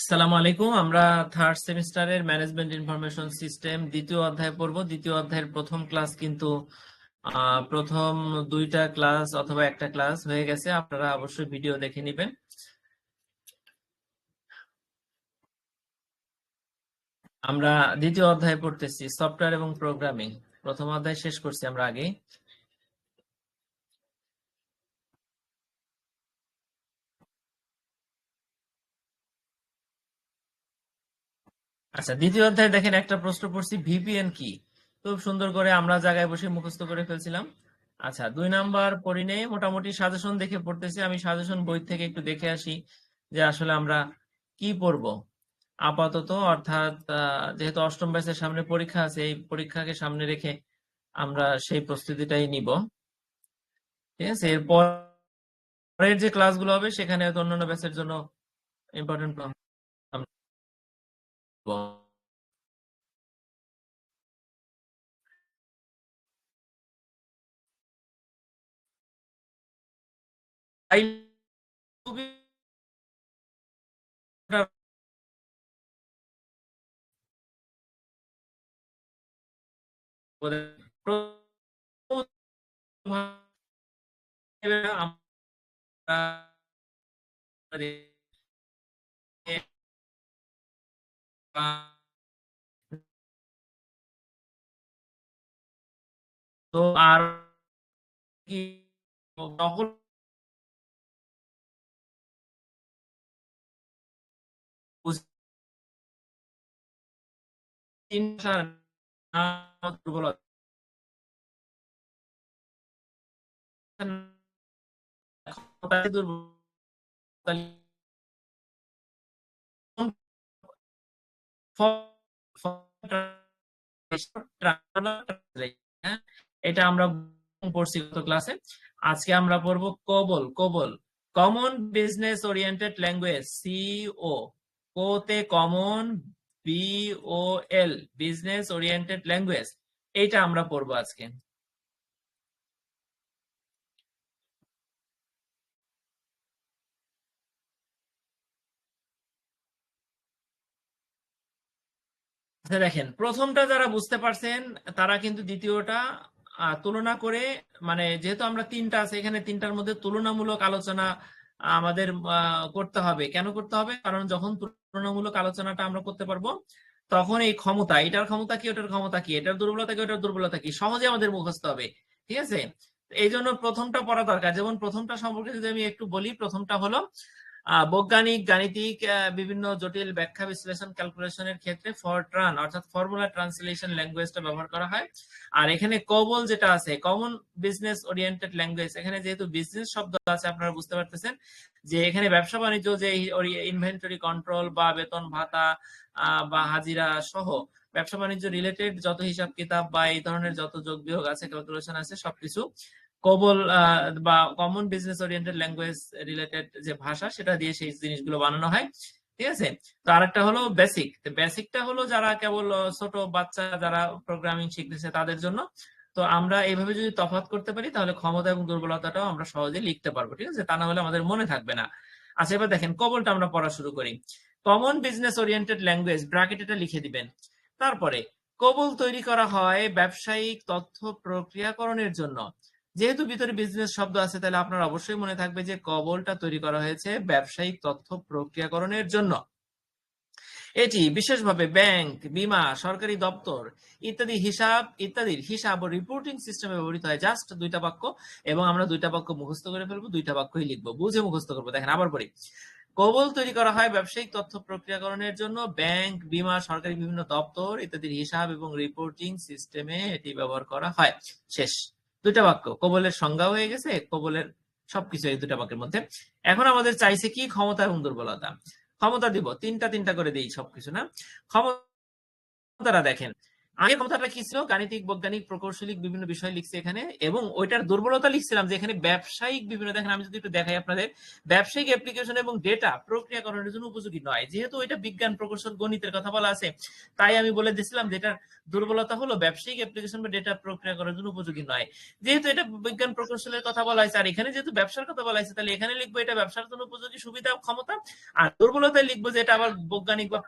আসসালামু আলাইকুম। আমরা থার্ড সেমিস্টারের ম্যানেজমেন্ট ইনফরমেশন সিস্টেম দ্বিতীয় অধ্যায় পড়ব। দ্বিতীয় অধ্যায়ের প্রথম ক্লাস কিন্তু প্রথম দুইটা ক্লাস অথবা একটা ক্লাস হয়ে গেছে। আপনারা অবশ্যই ভিডিও দেখে নেবেন। আমরা দ্বিতীয় অধ্যায় পড়তেছি সফটওয়্যার এবং প্রোগ্রামিং। প্রথম অধ্যায় শেষ করছি আমরা আগে। আচ্ছা, দ্বিতীয় অধ্যায় দেখেন একটা প্রশ্ন পড়ছি, ভিপিএন কি? খুব সুন্দর করে আমরা জায়গায় বসে মুখস্থ করে ফেলছিলাম। আচ্ছা, 2 নাম্বার পড়ি নেই, মোটামুটি সাজেশন দেখে পড়তেছি। আমি সাজেশন বই থেকে একটু দেখে আসি যে আসলে আমরা কি পড়বো আপাতত। অর্থাৎ যেহেতু অষ্টম ব্যাচের সামনে পরীক্ষা আছে, এই পরীক্ষাকে সামনে রেখে আমরা সেই প্রস্তুতিটাই নিব। ঠিক আছে, এরপরের যে ক্লাসগুলো হবে সেখানে হয়তো অন্যান্য ব্যাচের জন্য ইম্পর্টেন্ট তো আর কি নকল দুর্বলতা এটা আমরা পড়ছি গত ক্লাসে। আজকে আমরা পড়বো COBOL. COBOL common business oriented language, CO. কোতে common, BOL business oriented language, এইটা আমরা পড়বো আজকে। দেখেন, প্রথমটা যারা বুঝতে পারছেন তারা কিন্তু দ্বিতীয়টা তুলনা করে, মানে যেহেতু আমরা তিনটা আছে এখানে, তিনটার মধ্যে তুলনামূলক আলোচনা আমাদের করতে হবে। কেন করতে হবে? কারণ যখন তুলনামূলক আলোচনাটা আমরা করতে পারবো তখন এই ক্ষমতা, এটার ক্ষমতা কি, ওটার ক্ষমতা কি, এটার দুর্বলতা কি, ওটার দুর্বলতা কি, সহজে আমাদের মুখস্থ হবে। ঠিক আছে, এই জন্য প্রথমটা পড়া দরকার। যেমন প্রথমটা সম্পর্কে যদি আমি একটু বলি, প্রথমটা হলো বৈজ্ঞানিক গাণিতিক বিভিন্ন জটিল ব্যাখ্যা বিশ্লেষণ ক্যালকুলেশনের ক্ষেত্রে ফরট্রান অর্থাৎ ফর্মুলা ট্রান্সলেশন ল্যাঙ্গুয়েজটা ব্যবহার করা হয়। আর এখানে কোবল যেটা আছে, কমন বিজনেস ওরিয়েন্টেড ল্যাঙ্গুয়েজ, এখানে যেহেতু বিজনেস শব্দ আছে আপনারা বুঝতে পারতেছেন যে এখানে ব্যবসা বাণিজ্য, যে ইনভেন্টরি কন্ট্রোল বা বেতন ভাতা বা হাজিরা সহ ব্যবসা বাণিজ্য রিলেটেড যত হিসাব কিতাব বা এই ধরনের যত যোগ বিয়োগ আছে, ক্যালকুলেশন আছে, সবকিছু কোবল বা common business oriented language related যে ভাষা সেটা দিয়ে সেই জিনিসগুলো বানানো হয়। ঠিক আছে, তো আরেকটা হলো বেসিক। বেসিকটা হলো যারা কেবল ছোট বাচ্চা যারা প্রোগ্রামিং শিখতেছে তাদের জন্য। তো আমরা এইভাবে যদি তফাৎ করতে পারি তাহলে ক্ষমতা এবং দুর্বলতাটাও আমরা সহজে লিখতে পারবো। ঠিক আছে, তা না হলে আমাদের মনে থাকবে না। আচ্ছা, এবার দেখেন কোবলটা আমরা পড়া শুরু করি। Common business oriented language, bracket এটা লিখে দিবেন। তারপরে কোবল তৈরি করা হয় ব্যবসায়িক তথ্য প্রক্রিয়াকরণের জন্য। যেহেতু ভিতরে বিজনেস শব্দ আছে তাহলে আপনার অবশ্যই মনে থাকবে যে কবলটা তৈরি করা হয়েছে ব্যবসায়িক তথ্য প্রক্রিয়াকরণের জন্য। এটি বিশেষভাবে ব্যাংক, বীমা, সরকারি দপ্তর ইত্যাদির হিসাব ও রিপোর্টিং সিস্টেমে ব্যবহৃত হয়। জাস্ট 2টা বাক্য, এবং আমরা 2টা বাক্য মুখস্থ করে ফেলবো, 2টা বাক্যই লিখবো, বুঝে মুখস্থ করবো। দেখেন আবার পড়ি। কবল তৈরি করা হয় ব্যবসায়িক তথ্য প্রক্রিয়াকরণের জন্য ব্যাংক, বীমা, সরকারি বিভিন্ন দপ্তর ইত্যাদির হিসাব এবং রিপোর্টিং সিস্টেমে এটি ব্যবহার করা হয়। শেষ। 2টা বাক্য, কবলের সংজ্ঞা হয়ে গেছে, কবলের সবকিছু এই 2টা বাক্যের মধ্যে। এখন আমাদের চাইছে কি, ক্ষমতা এবং দুর্বলতা। ক্ষমতা দিব, তিনটা তিনটা করে দিই সবকিছু, না? ক্ষমতাটা দেখেন, আগের ক্ষমতাটা কি ছিল? গাণিতিক, বৈজ্ঞানিক, প্রকৌশলিক বিভিন্ন বিষয় লিখছে এখানে, এবং ওইটার দুর্বলতা লিখছিলাম যে এখানে ব্যবসায়িক বিভিন্ন, দেখেন আমি যদি একটু দেখাই আপনাদের, ব্যবসায়িক অ্যাপ্লিকেশন এবং ডেটা প্রক্রিয়াকরণের জন্য উপযোগী নয়। যেহেতু এটা বিজ্ঞান, প্রকৌশল, গণিতের কথা বলা আছে, তাই আমি বলে দিছিলাম যে এটার দুর্বলতা হলো ব্যবসায়িক অ্যাপ্লিকেশন বা ডেটা প্রক্রিয়াকরণের জন্য উপযোগী নয়। যেহেতু এটা বিজ্ঞান প্রকৌশলের কথা বলা হয়েছে, আর এখানে যেহেতু ব্যবসার কথা বলা হয়েছে, তাহলে এখানে লিখবো এটা ব্যবসার জন্য উপযোগী, সুবিধা, ক্ষমতা। আর দুর্বলতায় লিখবো যে এটা আবার বৈজ্ঞানিক বা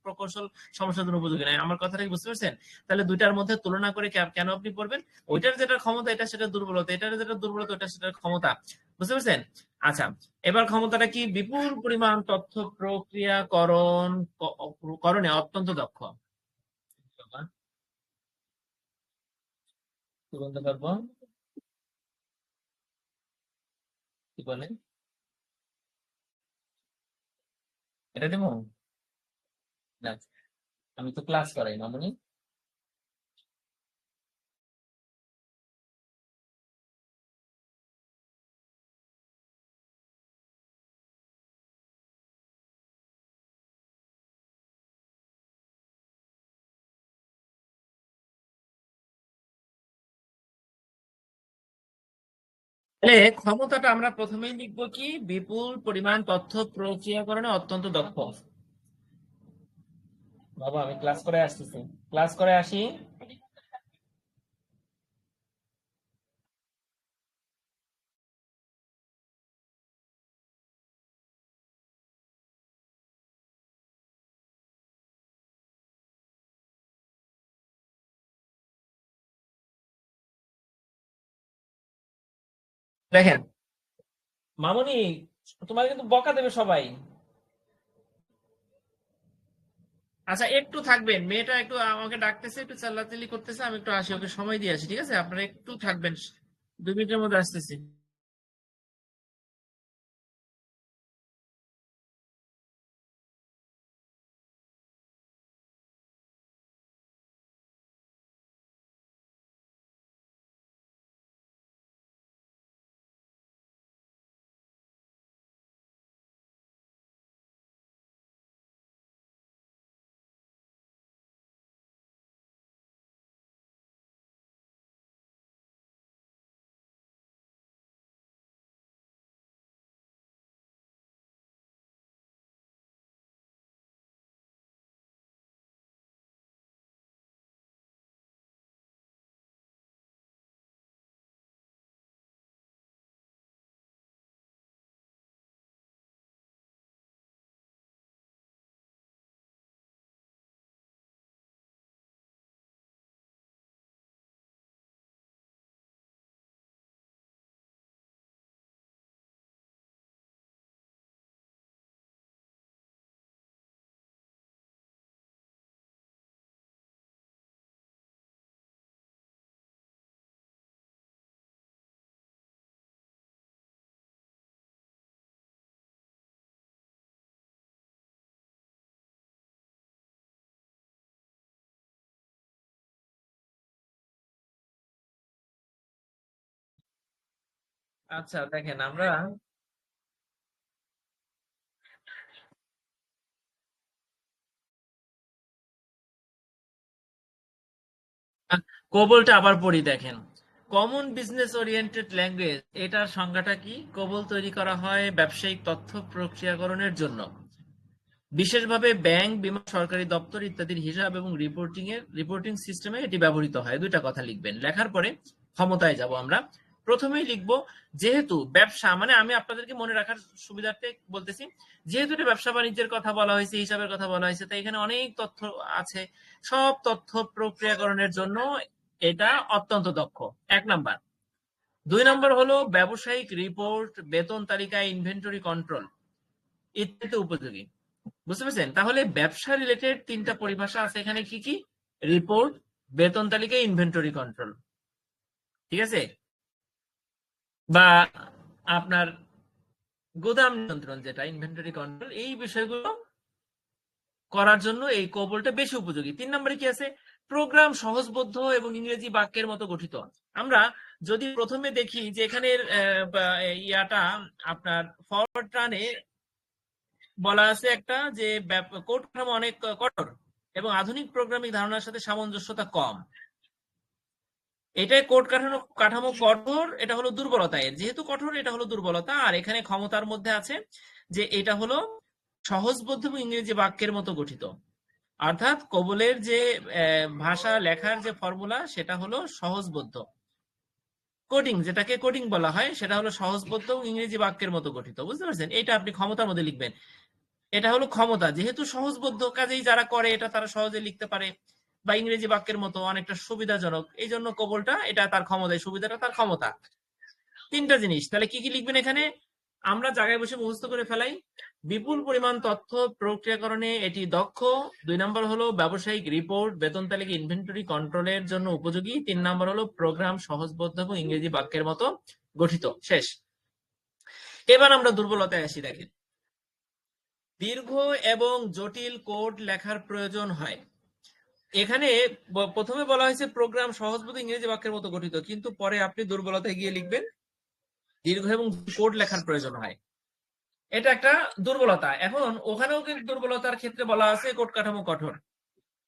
প্রকৌশল সমস্যার জন্য উপযোগী নয়। আমার কথাটা কি বুঝতে পারছেন? তাহলে দুইটার মধ্যে তুলনা করে কেন আপনি পড়বেন? ওইটার যেটা ক্ষমতা এটা সেটা দুর্বলতা, এটার যেটা দুর্বলতা ওটা সেটার ক্ষমতা। বুঝতে পারছেন? আচ্ছা, এবার ক্ষমতাটা কি? বিপুল পরিমাণ তথ্য প্রক্রিয়াকরণ করণে অত্যন্ত দক্ষ। কি বলতে পারবো? কি বলেন? এটা দেবো না? আমি তো ক্লাস করাই মামুনি। তাহলে ক্ষমতাটা আমরা প্রথমেই লিখবো কি? বিপুল পরিমাণ তথ্য প্রক্রিয়াকরণে অত্যন্ত দক্ষ। বাবা আমি ক্লাস করে আসতেছি, ক্লাস করে আসি। দেখেন মামুনি, তোমার কিন্তু বকা দেবে সবাই। আচ্ছা একটু থাকবেন, মেয়েটা একটু আমাকে ডাকতেছে, একটু চাল্লাচাল্লি করতেছে, আমি একটু আসি, ওকে সময় দিয়ে আসি, ঠিক আছে? আপনারা একটু থাকবেন, 2 মিনিটের মধ্যে আসতেছি। আচ্ছা দেখেন আমরা কোবলটা আবার পড়ি, দেখেন। কমন বিজনেস ওরিয়েন্টেড ল্যাঙ্গুয়েজ, এটার সংজ্ঞাটা কি? কোবল তৈরি করা হয় ব্যবসায়িক তথ্য প্রক্রিয়াকরণের জন্য, বিশেষভাবে ব্যাংক, বীমা, সরকারি দপ্তর ইত্যাদির হিসাব এবং রিপোর্টিং সিস্টেমে এটি ব্যবহৃত হয়। দুইটা কথা লিখবেন। লেখার পরে ক্ষমতায় যাব আমরা। প্রথমেই লিখব যেহেতু ব্যবসা, মানে আমি আপনাদেরকে মনে রাখার সুবিধার্থে বলতেছি, যেহেতু এটা ব্যবসা বাণিজ্যের কথা বলা হয়েছে, হিসাবের কথা বলা হয়েছে, তাই এখানে অনেক তথ্য আছে। সব তথ্য প্রক্রিয়াকরণের জন্য এটা অত্যন্ত দক্ষ, 1 নাম্বার। 2 নাম্বার হলো ব্যবসায়িক রিপোর্ট, বেতন তালিকা, ইনভেন্টরি কন্ট্রোল ইত্যাদি উপযোগী। বুঝতে পেরেছেন? তাহলে ব্যবসা রিলেটেড 3টা পরিভাষা আছে এখানে, কি কি? রিপোর্ট, বেতন তালিকা, ইনভেন্টরি কন্ট্রোল, ঠিক আছে? বা আপনার গোদাম নিয়ন্ত্রণ, যেটা ইনভেন্টরি কন্ট্রোল, এই বিষয়গুলো করার জন্য এই কোবলটা বেশি উপযোগী। 3 নম্বরে কি আছে? প্রোগ্রাম সহজবোধ্য এবং ইংরেজি বাক্যের মতো গঠিত। আমরা যদি প্রথমে দেখি যে এখানের ইয়াটা আপনার ফরওয়ার্ড রানে বলা আছে একটা যে কোড কাঠামো অনেক কঠোর, এবং আধুনিক প্রোগ্রামিং ধারণার সাথে সামঞ্জস্যতা কম। এটাই কোড কাঠামো কঠোর, এটা হলো দুর্বলতা। এর যেহেতু কঠোর, এটা হলো দুর্বলতা। আর এখানে ক্ষমতার মধ্যে আছে যে এটা হলো সহজবোধ্য এবং ইংরেজি বাক্যের মতো গঠিত। অর্থাৎ কোবলের যে ভাষা লেখার যে ফর্মুলা, সেটা হলো সহজবোধ্য। কোডিং, যেটাকে কোডিং বলা হয়, সেটা হলো সহজবোধ্য এবং ইংরেজি বাক্যের মতো গঠিত। বুঝতে পারছেন? এটা আপনি ক্ষমতার মধ্যে লিখবেন। এটা হলো ক্ষমতা, যেহেতু সহজবোধ্য, কাজেই যারা করে এটা তারা সহজে লিখতে পারে, বা ইংরেজি বাক্যের মতো অনেকটা সুবিধাজনক, এই জন্য কোবলটা এটা তার ক্ষমতায়, সুবিধাটা তার ক্ষমতা। তিনটা জিনিস, তাহলে কি কি লিখবেন এখানে? আমরা জায়গায় বসে মুখস্থ করে ফেলাই। বিপুল পরিমাণ তথ্য প্রক্রিয়াকরণে এটি দক্ষ। 2 নম্বর হলো ব্যবসায়িক রিপোর্ট, বেতন তালিকা, ইনভেন্টরি কন্ট্রোলের জন্য উপযোগী। 3 নম্বর হলো প্রোগ্রাম সহজবোধ্য এবং ইংরেজি বাক্যের মতো গঠিত। শেষ। এবার আমরা দুর্বলতায় আসি। দেখেন, দীর্ঘ এবং জটিল কোড লেখার প্রয়োজন হয়। এখানে প্রথমে বলা হয়েছে প্রোগ্রাম সহজবোধ্য ইংরেজি বাক্যের মতো গঠিত, কিন্তু পরে আপনি দুর্বলতায় গিয়ে লিখবেন দীর্ঘ এবং কোড লেখার প্রয়োজন হয়। এটা একটা দুর্বলতা। এখন ওখানেও কিন্তু দুর্বলতার ক্ষেত্রে বলা আছে কোড কাঠামো কঠোর,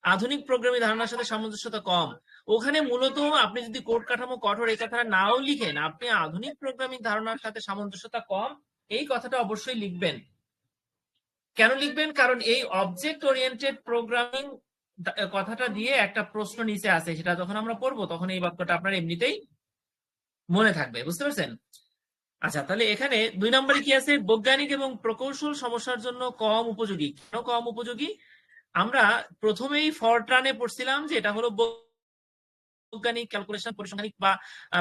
আধুনিক প্রোগ্রামিং ধারণার সাথে সামঞ্জস্যতা কম। ওখানে মূলত আপনি যদি কোড কাঠামো কঠোর এই কথাটা নাও লিখেন, আপনি আধুনিক প্রোগ্রামিং ধারণার সাথে সামঞ্জস্যতা কম এই কথাটা অবশ্যই লিখবেন। কেন লিখবেন? কারণ এই অবজেক্ট ওরিয়েন্টেড প্রোগ্রামিং কথাটা দিয়ে একটা প্রশ্ন নিচে আছে, সেটা যখন আমরা পড়বো তখন এই বাক্যটা আপনার এমনিতেই মনে থাকবে। বুঝতে পারছেন? আচ্ছা, তাহলে এখানে 2 নম্বরে কি আছে? বৈজ্ঞানিক এবং প্রকৌশল সমস্যার জন্য কম উপযোগী। কেন কম উপযোগী? আমরা প্রথমেই ফরট্রানে পড়ছিলাম যে এটা হলো বৈজ্ঞানিক, ক্যালকুলেশন, পরিসংখ্যানিক বা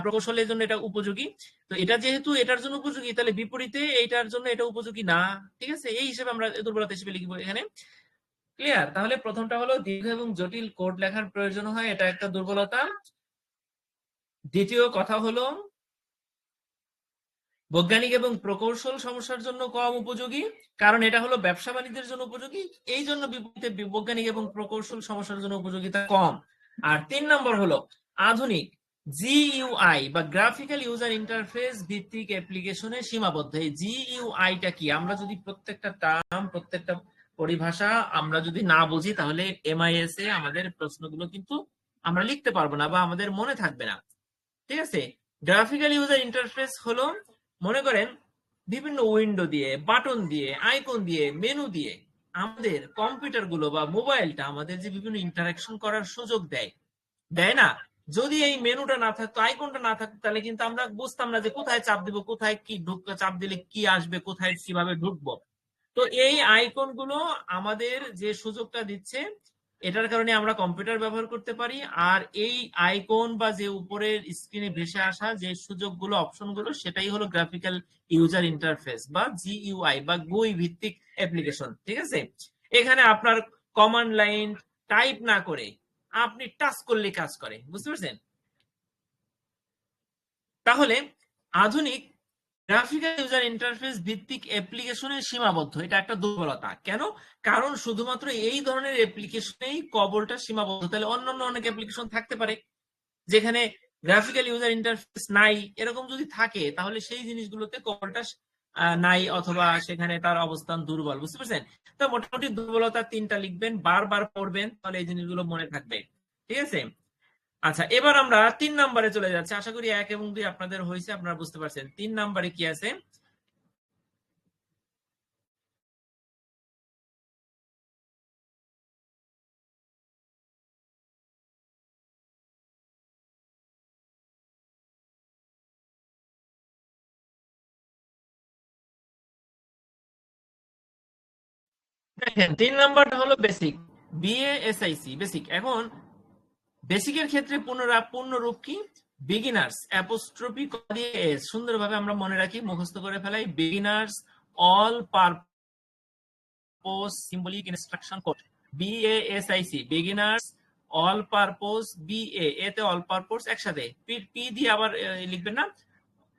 প্রকৌশলের জন্য এটা উপযোগী। তো এটা যেহেতু এটার জন্য উপযোগী, তাহলে বিপরীতে এইটার জন্য এটা উপযোগী না। ঠিক আছে? এই হিসেবে আমরা দুর্বলতা হিসেবে লিখবো এখানে। ক্লিয়ার? তাহলে প্রথমটা হলো দীর্ঘ এবং জটিল কোড লেখার প্রয়োজন হয়, এটা একটা দুর্বলতা। দ্বিতীয় কথা হলো বৈজ্ঞানিক এবং প্রকৌশল সমস্যার জন্য কম উপযোগী, কারণ এটা হলো ব্যবসা বাণিজ্যের জন্য উপযোগী, এই জন্য বিপরীতে বৈজ্ঞানিক এবং প্রকৌশল সমস্যার জন্য উপযোগিতা কম। আর 3 নম্বর হলো আধুনিক জিইউআই বা গ্রাফিক্যাল ইউজার ইন্টারফেস ভিত্তিক অ্যাপ্লিকেশনে সীমাবদ্ধ। এই জিইউআইটা কি? আমরা যদি প্রত্যেকটা টার্ম, প্রত্যেকটা পরিভাষা আমরা যদি না বুঝি, তাহলে এমআইএস এ আমাদের প্রশ্নগুলো কিন্তু আমরা লিখতে পারবো না বা আমাদের মনে থাকবে না। ঠিক আছে? গ্রাফিক্যাল ইউজার ইন্টারফেস হলো, মনে করেন, বিভিন্ন উইন্ডো দিয়ে, বাটন দিয়ে, আইকন দিয়ে, মেনু দিয়ে আমাদের কম্পিউটার গুলো বা মোবাইলটা আমাদের যে বিভিন্ন ইন্টারাকশন করার সুযোগ দেয়, দেয় না? যদি এই মেনুটা না থাকতো, আইকনটা না থাকতো, তাহলে কিন্তু আমরা বুঝতাম না যে কোথায় চাপ দিব, কোথায় কি চাপ দিলে কি আসবে, কোথায় কিভাবে ঢুকবো। তো এই আইকন গুলো আমাদের যে সুযোগটা দিচ্ছে, এটার কারণে আমরা কম্পিউটার ব্যবহার করতে পারি। আর এই আইকন বা যে উপরের স্ক্রিনে ভেসে আসা যে সুযোগগুলো, অপশনগুলো, সেটাই হলো গ্রাফিক্যাল ইউজার ইন্টারফেস বা জিইউআই বা গুই ভিত্তিক অ্যাপ্লিকেশন। ঠিক আছে? এখানে আপনার কমান্ড লাইন টাইপ না করে আপনি টাচ করলে কাজ করে। বুঝতে পারছেন? তাহলে আধুনিক গ্রাফিক্যাল ইউজার ইন্টারফেস ভিত্তিক অ্যাপ্লিকেশনের সীমাবদ্ধ, এটা একটা দুর্বলতা। কেন? কারণ শুধুমাত্র এই ধরনের অ্যাপ্লিকেশনেই কবলটা সীমাবদ্ধ। তাহলে অন্যান্য অনেক অ্যাপ্লিকেশন থাকতে পারে যেখানে গ্রাফিক্যাল ইউজার ইন্টারফেস নাই। এরকম যদি থাকে, তাহলে সেই জিনিসগুলোতে কবলটা নাই, অথবা সেখানে তার অবস্থান দুর্বল। বুঝতে পারছেন? তো মোটামুটি দুর্বলতা 3টা লিখবেন, বারবার পড়বেন, তাহলে এই জিনিসগুলো মনে থাকবে। ঠিক আছে? আচ্ছা, এবার আমরা 3 নম্বরে চলে যাচ্ছি। আশা করি 1 এবং 2 আপনাদের হয়েছে, আপনারা বুঝতে পারছেন। 3 নম্বরে কি আছে? দেখেন, 3 নাম্বারটা হলো বেসিক, বিএএসআইসি বেসিক। এখন বেসিকের ক্ষেত্রে পূর্ণরূপ কি? বিগিনার্স অ্যাপোস্ট্রফি দিয়ে এস, সুন্দরভাবে আমরা মনে রাখি, মুখস্থ করে ফেলাই। Beginners all purpose symbolic instruction code, B A S I C, beginners all purpose, B A এতে অল পারপোজ একসাথে, পি দিয়ে আবার লিখবেন না,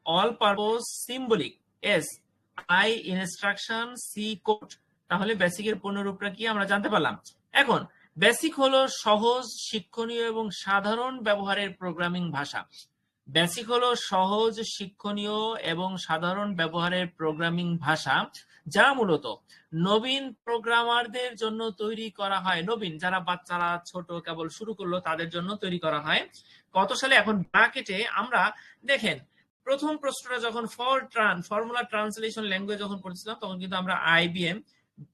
all purpose symbolic, S I instruction, C code. তাহলে বেসিকের পূর্ণরূপটা কি আমরা জানতে পারলাম। এখন বেসিক হলো সহজ, শিক্ষণীয় এবং সাধারণ ব্যবহারের প্রোগ্রামিং ভাষা। বেসিক হলো সহজ, শিক্ষণীয় এবং সাধারণ ব্যবহারের প্রোগ্রামিং ভাষা, যা মূলত নবীন প্রোগ্রামারদের জন্য তৈরি করা হয়। নবীন যারা বাচ্চারা ছোট কেবল শুরু করলো তাদের জন্য তৈরি করা হয়। কত সালে? এখন ব্র্যাকেটে আমরা দেখেন প্রথম প্রশ্নটা যখন ফর্মুলা ট্রান্সলেশন ল্যাঙ্গুয়েজ যখন পড়ছিলাম তখন কিন্তু আমরা আইবিএম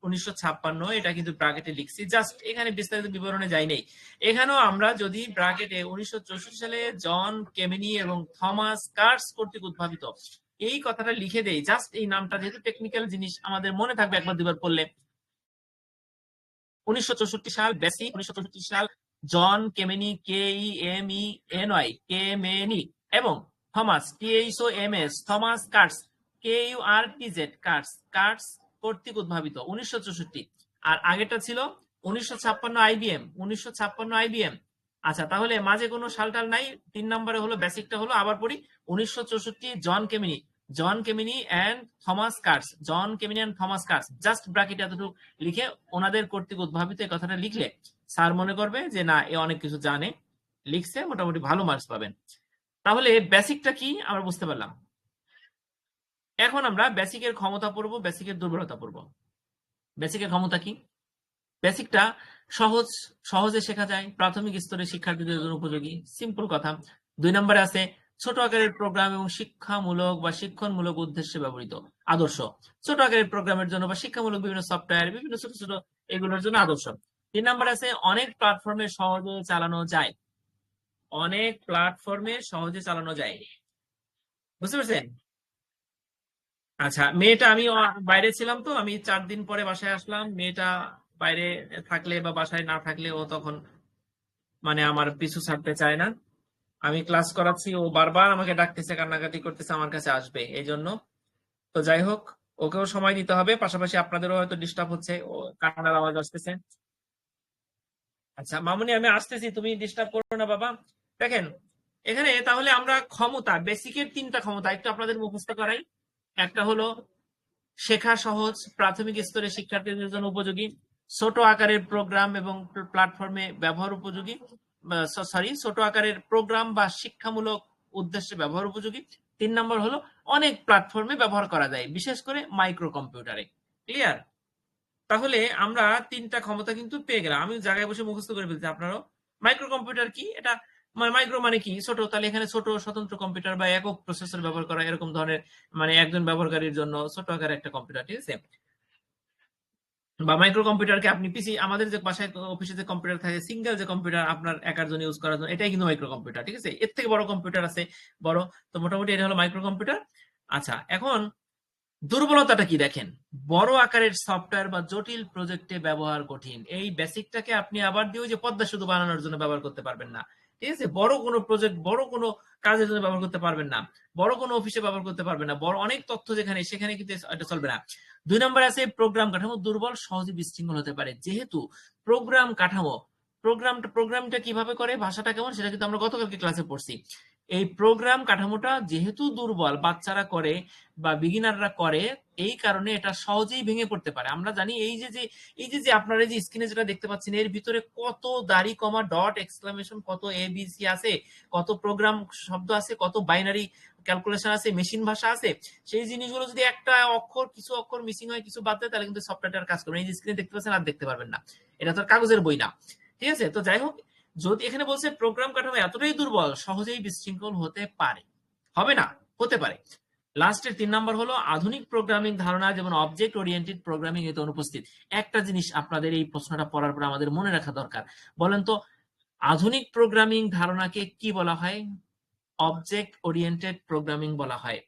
1956 এটা কিন্তু ব্র্যাকেটে লিখছি। জাস্ট এখানে বিস্তারিত বিবরণে যাই নেই। এখানেও আমরা যদি ব্র্যাকেটে 1964 সালে জন কেমিনি এবং থমাস কার্স কর্তৃক উদ্ভাবিত এই কথাটা লিখে দেই, জাস্ট এই নামটা যেহেতু টেকনিক্যাল জিনিস আমাদের মনে থাকবে একবার দুবার পড়লে। 1964 সাল বেসিক, 1964 সাল জন কেমেনি KEMENY কেমেনি এবং Thomas THOMAS Thomas curse KURTZ curse কর্তৃক উদ্ভাবিত 1964। আর আগেরটা ছিল 1956 আইবিএম 1956 আইবিএম। আচ্ছা, তাহলে মাঝে কোনো সালটাল নাই। 3 নম্বরে হলো বেসিকটা হলো, আবার পড়ি 1964 John Kemeny and Thomas Kurtz just bracket এতটুকু লিখে ওনাদের কর্তৃক উদ্ভাবিত এই কথাটা লিখলে স্যার মনে করবে যে না এ অনেক কিছু জানে, লিখছে, মোটামুটি ভালো মার্কস পাবেন। তাহলে বেসিকটা কি আমরা বুঝতে পারলাম। এখন আমরা বেসিকের ক্ষমতা পড়বো, বেসিকের দুর্বলতা পড়বো। বেসিকের ক্ষমতা কি? বেসিকটা সহজে শেখা যায়, প্রাথমিক স্তরে শিক্ষার্থীদের জন্য উপযোগী, সিম্পল কথা। 2 নম্বরে আছে ছোট আকারের প্রোগ্রাম এবং শিক্ষামূলক বা শিক্ষণমূলক উদ্দেশ্যে ব্যবহৃত আদর্শ। ছোট আকারের প্রোগ্রামের জন্য বা শিক্ষামূলক বিভিন্ন সফটওয়্যার, বিভিন্ন ছোট ছোট এগুলোর জন্য আদর্শ। 3 নম্বরে আছে অনেক প্ল্যাটফর্মে সহজে চালানো যায়। অনেক প্ল্যাটফর্মে সহজে চালানো যায়, বুঝতে পারছেন? আচ্ছা, মেয়েটা আমি বাইরে ছিলাম তো, আমি 4 দিন পরে বাসায় আসলাম। মেয়েটা বাইরে থাকলে বা বাসায় না থাকলে ও তখন মানে আমার পিছু ছাড়তে চায় না। আমি ক্লাস করাচ্ছি, ও বারবার আমাকে ডাকতেছে, কান্নাকাটি করতেছে আমার কাছে আসবে এই জন্য। তো যাই হোক, ওকেও সময় দিতে হবে, পাশাপাশি আপনাদেরও হয়তো ডিস্টার্ব হচ্ছে, ও কান্নার আওয়াজ আসতেছে। আচ্ছা মামুনি, আমি আসতেছি, তুমি ডিস্টার্ব করো না বাবা। দেখেন এখানে তাহলে আমরা ক্ষমতা, বেসিকের 3টা ক্ষমতা একটু আপনাদের মুখস্থ করাই। একটা হলো শেখা সহজ, প্রাথমিক স্তরে শিক্ষার্থীদের জন্য উপযোগী, ছোট আকারের প্রোগ্রাম এবং প্ল্যাটফর্মে ব্যবহার উপযোগী, ছোট আকারের প্রোগ্রাম বা শিক্ষামূলক উদ্দেশ্যে ব্যবহার উপযোগী। 3 নম্বর হলো অনেক প্ল্যাটফর্মে ব্যবহার করা যায়, বিশেষ করে মাইক্রো কম্পিউটারে। ক্লিয়ার? তাহলে আমরা 3টা ক্ষমতা কিন্তু পেয়ে গেলাম। আমি জায়গায় বসে মুখস্থ করে ফেলছি, আপনারাও। মাইক্রো কম্পিউটার কি? এটা মাইক্রো মানে কি? ছোট। তাহলে এখানে ছোট স্বতন্ত্র কম্পিউটার বা একক প্রসেসর ব্যবহার করা, এরকম ধরনের মানে একজন ব্যবহারকারীর জন্য ছোট আকারের একটা কম্পিউটার, ঠিক আছে? বা মাইক্রো কম্পিউটারকে আপনি পিসি, আমাদের যে বাসায় অফিসে যে কম্পিউটার থাকে সিঙ্গেল যে কম্পিউটার আপনার একার জন্য ইউজ করার জন্য, এটাই কিন্তু মাইক্রো কম্পিউটার, ঠিক আছে? এর থেকে বড় কম্পিউটার আছে, বড়। তো মোটামুটি এটা হলো মাইক্রো কম্পিউটার। আচ্ছা, এখন দুর্বলতাটা কি দেখেন। বড় আকারের সফটওয়্যার বা জটিল প্রজেক্টে ব্যবহার কঠিন। এই বেসিকটাকে আপনি আবার দিয়ে যে পদ্মা সেতু বানানোর জন্য ব্যবহার করতে পারবেন না, ঠিক আছে? বড় কোনো প্রজেক্ট, বড় কোনো কাজের জন্য ব্যবহার করতে পারবেন না, বড় কোনো অফিসে ব্যবহার করতে পারবেন না, বড় অনেক তথ্য যেখানে সেখানে কিন্তু এটা চলবে না। 2 নম্বর আছে প্রোগ্রাম কাঠামো দুর্বল, সহজে বিশৃঙ্খল হতে পারে। যেহেতু প্রোগ্রাম কাঠামো, প্রোগ্রামটা কিভাবে করে, ভাষাটা কেমন, সেটা কিন্তু আমরা গতকালকে ক্লাসে পড়ছি। এই প্রোগ্রাম কাঠামোটা যেহেতু দুর্বল, বাচ্চারা করে বা বিগিনাররা করে, এই কারণে এটা সহজেই ভেঙে পড়তে পারে। আমরা জানি এই যে আপনারা এই যে স্ক্রিনে যেটা দেখতে পাচ্ছেন এর ভিতরে কত দাড়ি কমা ডট এক্সক্লামেশন, কত এবিসি আছে, কত প্রোগ্রাম শব্দ আছে, কত বাইনারি ক্যালকুলেশন আছে, মেশিন ভাষা আছে। সেই জিনিসগুলো যদি একটা অক্ষর, কিছু অক্ষর মিসিং হয়, কিছু বাদ দেয়, তাহলে কিন্তু সফটওয়্যারটার কাজ করবে না। এই যে স্ক্রিনে দেখতে পাচ্ছেন আর দেখতে পারবেন না, এটা তো কাগজের বই না, ঠিক আছে? তো যাই হোক, যদি এখানে বলছে প্রোগ্রাম কাঠামো এতটাই দুর্বল সহজেই বিশৃঙ্খল হতে পারে, হবে না, হতে পারে। লাস্টের 3 নাম্বার হলো আধুনিক প্রোগ্রামিং ধারণা যেমন অবজেক্ট ওরিয়েন্টেড প্রোগ্রামিং এতে অনুপস্থিত। একটা জিনিস আপনাদের এই প্রশ্নটা পড়ার পর আমাদের মনে রাখা দরকার। বলেন তো আধুনিক প্রোগ্রামিং ধারণাকে কি বলা হয়? অবজেক্ট ওরিয়েন্টেড প্রোগ্রামিং বলা হয়।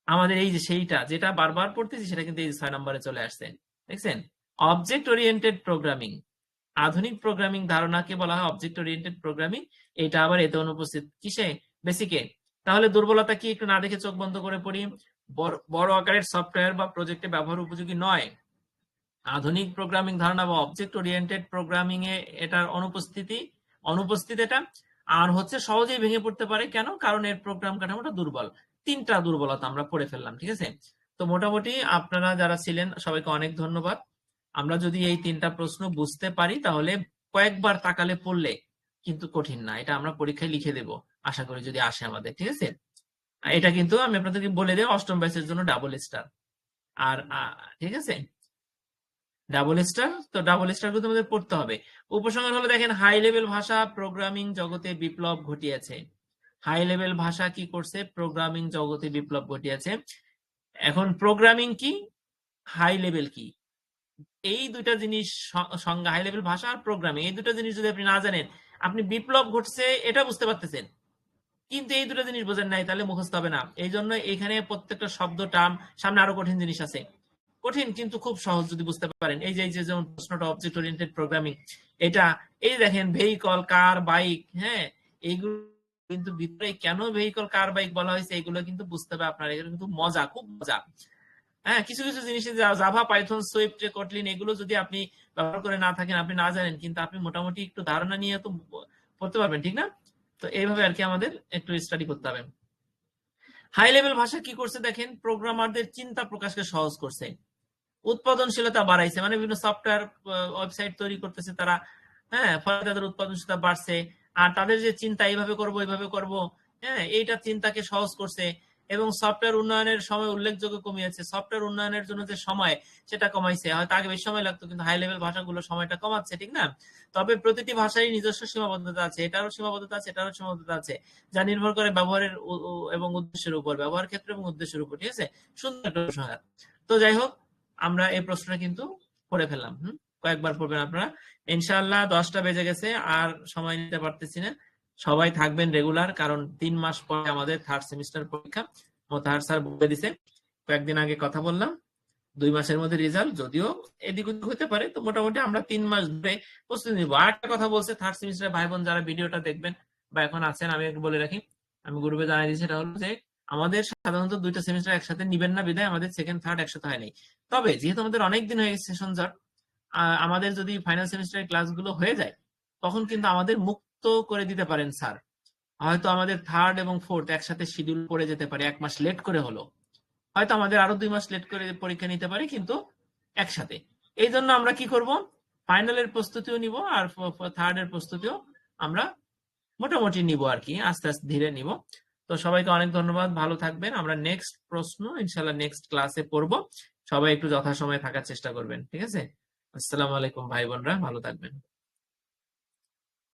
আমাদের এই যে সেইটা যেটা বারবার পড়তেছি সেটা কিন্তু এই 6 নম্বরে চলে আসছে, দেখছেন? অবজেক্ট ওরিয়েন্টেড প্রোগ্রামিং, আধুনিক প্রোগ্রামিং ধারণাকে বলা হয় অবজেক্ট ওরিয়েন্টেড প্রোগ্রামিং। এটা আবার এতে অনুপস্থিত কিসে? বেসিকে। তাহলে দুর্বলতা কি একটু না দেখে চোখ বন্ধ করে পড়ি। বড় আকারের সফটওয়্যার বা প্রজেক্টে ব্যবহার উপযোগী নয়। আধুনিক প্রোগ্রামিং ধারণা বা অবজেক্ট ওরিয়েন্টেড প্রোগ্রামিং এ এটার অনুপস্থিত এটা। আর হচ্ছে সহজেই ভেঙে পড়তে পারে, কেন? কারণ এর প্রোগ্রাম কাঠামোটা দুর্বল। 3টা দুর্বলতা আমরা পড়ে ফেললাম, ঠিক আছে? তো মোটামুটি আপনারা যারা ছিলেন সবাইকে অনেক ধন্যবাদ। আমরা যদি এই 3টা প্রশ্ন বুঝতে পারি তাহলে কয়েকবার তাকালে পড়লে কিন্তু কঠিন না, এটা আমরা পরীক্ষায় লিখে দেব আশা করি, যদি আসে আমাদের, ঠিক আছে? এটা কিন্তু আমি আপনাদেরকে বলে দেব, 8ম ব্যাচের জন্য ডাবল স্টার। আর ঠিক আছে, ডাবল স্টার, তো ডাবল স্টার গুলো আমাদের পড়তে হবে। উপসংহার হলো দেখেন, হাই লেভেল ভাষা প্রোগ্রামিং জগতে বিপ্লব ঘটিয়েছে। হাই লেভেল ভাষা কি করছে? প্রোগ্রামিং জগতে বিপ্লব ঘটিয়েছে। এখন প্রোগ্রামিং কি, হাই লেভেল কি, এই দুটা জিনিস সংজ্ঞা, হাই লেভেল ভাষা আর প্রোগ্রামিং, এই দুটো জিনিস যদি আপনি না জানেন, আপনি বিপ্লব ঘটছে এটা বুঝতে পারতেছেন, কিন্তু এই দুটো জিনিস বোঝেন নাই, তাহলে মুখস্থ হবে না। এই জন্য এখানে প্রত্যেকটা শব্দ টার্ম, সামনে আরো কঠিন জিনিস আছে, কঠিন কিন্তু খুব সহজ যদি বুঝতে পারেন। এই যে যেমন প্রশ্নটা অবজেক্ট ওরিয়েন্টেড প্রোগ্রামিং, এটা এই দেখেন ভেহিকল, কার, বাইক, হ্যাঁ, এইগুলো কিন্তু ভিতরে কেন ভেহিকল, কার, বাইক বলা হয়েছে এগুলো কিন্তু বুঝতে হবে আপনার। এগুলো কিন্তু মজা, খুব মজা। হ্যাঁ, কিছু কিছু জিনিস জাভা, পাইথন, সুইফট, কটলিন এগুলো যদি আপনি ব্যবহার করে না থাকেন, আপনি না জানেন, কিন্তু আপনি মোটামুটি একটু ধারণা নিয়ে তো পড়তে পারবেন, ঠিক না? তো এইভাবে আর কি আমাদের একটু স্টাডি করতে হবে। হাই লেভেল ভাষা কি করছে দেখেন, প্রোগ্রামারদের চিন্তা প্রকাশকে সহজ করছে, উৎপাদনশীলতা বাড়াইছে, মানে বিভিন্ন সফটওয়্যার ওয়েবসাইট তৈরি করতেছে তারা, হ্যাঁ, ফলে তাদের উৎপাদনশীলতা বাড়ছে। আর তাদের যে চিন্তা এইভাবে করব এইভাবে করব, হ্যাঁ, এইটা চিন্তাকে সহজ করছে। এবং সফটওয়্যার উন্নয়নের সময় উল্লেখযোগ্য কমিয়েছে, সফটওয়্যার উন্নয়নের জন্য যে সময় সেটা কমাইছে। হয়তো আগে বেশি সময় লাগতো, কিন্তু হাই লেভেল ভাষাগুলো সময়টা কমাচ্ছে, ঠিক না? তবে প্রতিটি ভাষারই নিজস্ব সীমাবদ্ধতা আছে, এটারও সীমাবদ্ধতা আছে, এটারও সীমাবদ্ধতা আছে, যা নির্ভর করে ব্যবহারের এবং উদ্দেশ্যের উপর, ব্যবহার ক্ষেত্র এবং উদ্দেশ্যের উপর, ঠিক আছে? সুন্দর একটা উপসংহার। তো যাই হোক, আমরা এই প্রশ্নটা কিন্তু করে ফেললাম। কয়েকবার পড়বেন আপনারা ইনশাআল্লাহ। 10টা বেজে গেছে, আর সময় নিতে পারতেছি না। সবাই থাকবেন রেগুলার, কারণ 3 মাস পরে আমাদের থার্ড সেমিস্টার পরীক্ষা। মোতাহার স্যার বলে দিছে, কয়েকদিন আগে কথা বললাম, 2 মাসের মধ্যে রেজাল্ট, যদিও এদিক ওদিক হতে পারে। তো মোটামুটি আমরা 3 মাস ধরে প্রস্তুতি নিব। আর একটা কথা বলছে, থার্ড সেমিস্টারের ভাই বোন যারা ভিডিওটা দেখবেন বা এখন আছেন, আমি একটু বলে রাখি, আমি গ্রুপে জানাই দিয়েছি, সেটা হলো যে আমাদের সাধারণত 2টা সেমিস্টার একসাথে নিবেন না, বিধায় আমাদের সেকেন্ড থার্ড একসাথে হয় নাই। তবে যেহেতু আমাদের অনেক দিন হয়ে গেছে সেশন জট, আমাদের যদি ফাইনাল সেমিস্টারের ক্লাসগুলো হয়ে যায়, তখন কিন্তু আমাদের মুক্ত করে দিতে পারেন স্যার। হয়তো আমাদের থার্ড এবং ফোর্থ একসাথে শিডিউল পড়ে যেতে পারে, 1 মাস লেট করে হলো, হয়তো আমাদের আরো 2 মাস লেট করে পরীক্ষা নিতে পারে, কিন্তু একসাথে। এই জন্য আমরা কি করব, ফাইনালের প্রস্তুতিও নিব আর থার্ড এর প্রস্তুতিও আমরা মোটামুটি নিব আর কি, আস্তে আস্তে ধীরে নিব। তো সবাইকে অনেক ধন্যবাদ, ভালো থাকবেন। আমরা নেক্সট প্রশ্ন ইনশাল্লাহ নেক্সট ক্লাসে পড়বো। সবাই একটু যথাসময়ে থাকার চেষ্টা করবেন, ঠিক আছে? আসসালামু আলাইকুম ভাই বোনরা, ভালো থাকবেন।